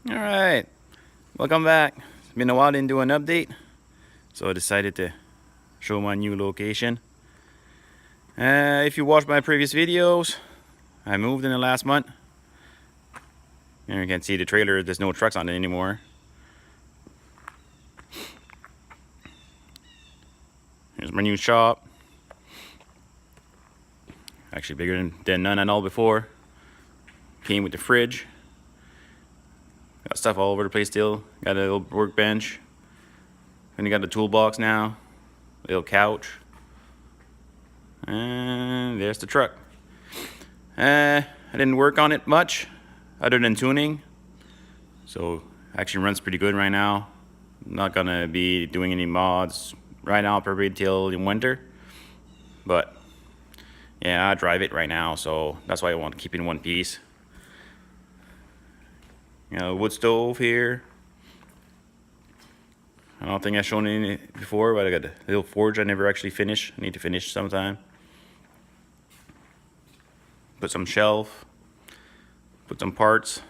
Alright, welcome back. It's been a while, didn't do an update, so I decided to show my new location. If you watched my previous videos, I moved in the last month. And you can see the trailer, there's no trucks on it anymore. Here's my new shop. Actually bigger than none and all before. Came with the fridge. Got stuff all over the place still. Got a little workbench. And you got the toolbox now. Little couch. And there's the truck. I didn't work on it much other than tuning. So actually runs pretty good right now. I'm not gonna be doing any mods right now, probably till in winter. But yeah, I drive it right now, so that's why I want to keep it in one piece. You know, wood stove here. I don't think I've shown it before, but I got a little forge I never actually finished. I need to finish sometime. Put some shelf. Put some parts.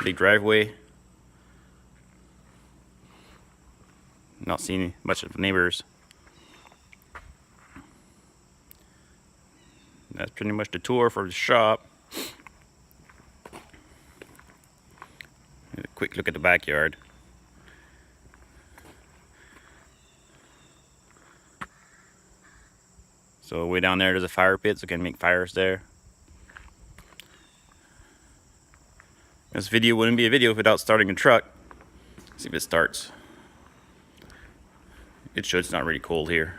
Big driveway. Not seeing much of neighbors. That's pretty much the tour for the shop. A quick look at the backyard. So way down there there's a fire pit, so I can make fires there. This video wouldn't be a video without starting a truck. Let's see if it starts. It should. It's not really cold here.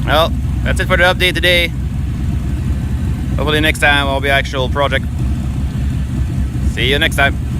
Well, that's it for the update today. Hopefully next time I'll be actual project. See you next time.